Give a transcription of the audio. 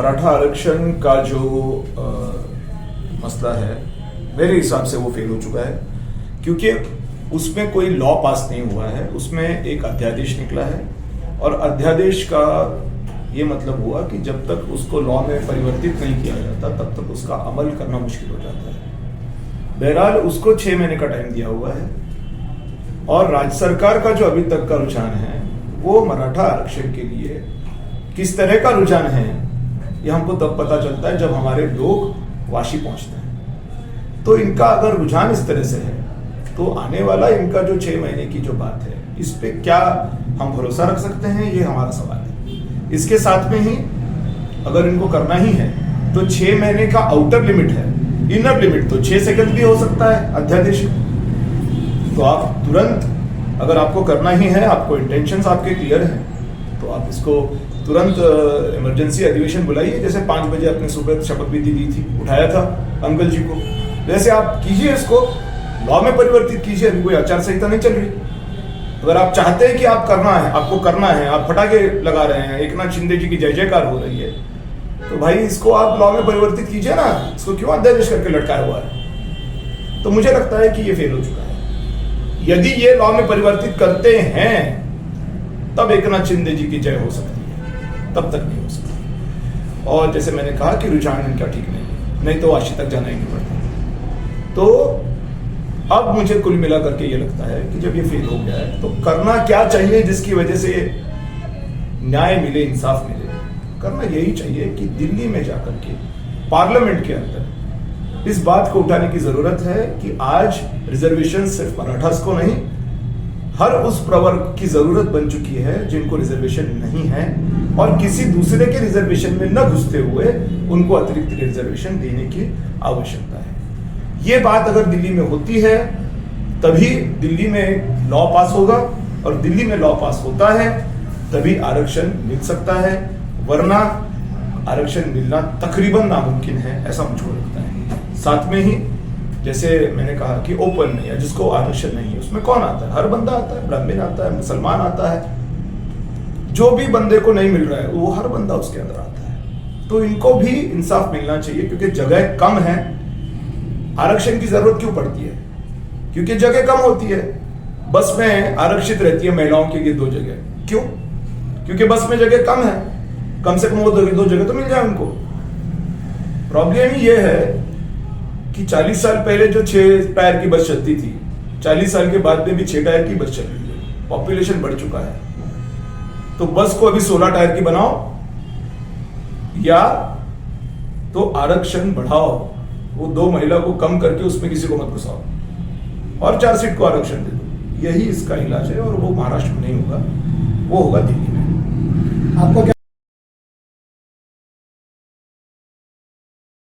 मराठा आरक्षण का जो मसला है मेरे हिसाब से वो फेल हो चुका है, क्योंकि उसमें कोई लॉ पास नहीं हुआ है। उसमें एक अध्यादेश निकला है और अध्यादेश का ये मतलब हुआ कि जब तक उसको लॉ में परिवर्तित नहीं किया जाता तब तक उसका अमल करना मुश्किल हो जाता है। बहरहाल उसको 6 महीने का टाइम दिया हुआ है और राज्य सरकार का जो अभी तक का रुझान है वो मराठा आरक्षण के लिए किस तरह का रुझान है ये हमको तब पता चलता है जब हमारे लोग वाशी पहुंचते हैं। तो इनका अगर रुझान इस तरह से है तो आने वाला इनका जो 6 महीने की जो बात है इस पे क्या हम भरोसा रख सकते हैं, ये हमारा सवाल है। इसके साथ में ही अगर इनको करना ही है तो 6 महीने का आउटर लिमिट है, इनर लिमिट तो 6 सेकंड भी हो सकता है अध्यादेश। तो आप तुरंत अगर आपको करना ही है, आपको इंटेंशंस आपके क्लियर हैं, तो आप इसको तुरंत इमरजेंसी अधिवेशन बुलाइए। जैसे 5 बजे अपने सुबह शपथ विधि दी थी, उठाया था अंकल जी को, वैसे आप कीजिए, इसको लॉ में परिवर्तित कीजिए। अभी कोई आचार संहिता नहीं चल रही। अगर आप चाहते हैं कि आप करना है, आपको करना है, आप फटाके लगा रहे हैं, एकनाथ शिंदे जी की जय जयकार हो रही है, तो भाई इसको आप लॉ में परिवर्तित कीजिए ना। इसको क्यों अध्यादेश करके लटकाया हुआ है? तो मुझे लगता है कि ये फेल हो चुका है। यदि ये लॉ में परिवर्तित करते हैं तब एकनाथ शिंदे जी की जय हो सकती है, तब तक नहीं हो सकती। और जैसे मैंने कहा कि रुझान इनका ठीक नहीं तो वाशी तक जाना ही नहीं पड़ता। तो अब मुझे कुल मिला करके ये लगता है कि जब ये फेल हो गया है तो करना क्या चाहिए जिसकी वजह से न्याय मिले, इंसाफ मिले। करना यही चाहिए कि दिल्ली में जाकर के पार्लियामेंट के अंदर इस बात को उठाने की जरूरत है कि आज रिजर्वेशन सिर्फ मराठास को नहीं, हर उस प्रवर्ग की जरूरत बन चुकी है जिनको रिजर्वेशन नहीं है, और किसी दूसरे के रिजर्वेशन में न घुसते हुए उनको अतिरिक्त रिजर्वेशन देने की आवश्यकता है। ये बात अगर दिल्ली में होती है तभी दिल्ली में लॉ पास होगा, और दिल्ली में लॉ पास होता है तभी आरक्षण मिल सकता है, वरना आरक्षण मिलना तकरीबन नामुमकिन है, ऐसा मुझको लगता है। साथ में ही जैसे मैंने कहा कि ओपन में या जिसको आरक्षण नहीं है उसमें कौन आता है? हर बंदा आता है, ब्राह्मण आता है, मुसलमान आता है, जो भी बंदे को नहीं मिल रहा है वो हर बंदा उसके अंदर आता है। तो इनको भी इंसाफ मिलना चाहिए, क्योंकि जगह कम है। आरक्षण की जरूरत क्यों पड़ती है? क्योंकि जगह कम होती है। बस में आरक्षित रहती है महिलाओं के लिए 2 जगह। क्यों? क्योंकि बस में जगह कम है, कम से कम वो 2 जगह तो मिल जाए उनको। प्रॉब्लम ये है कि 40 साल पहले जो 6 टायर की बस चलती थी, 40 साल के बाद में भी 6 टायर की बस चल रही है। पॉपुलेशन बढ़ चुका है, तो बस को अभी 16 टायर की बनाओ या तो आरक्षण बढ़ाओ, वो 2 महिला को कम करके उसमें किसी को मत घुसाओ और 4 सीट को आरक्षण दे दो। यही इसका इलाज है, और वो महाराष्ट्र में नहीं होगा, वो होगा दिल्ली में। आपको क्या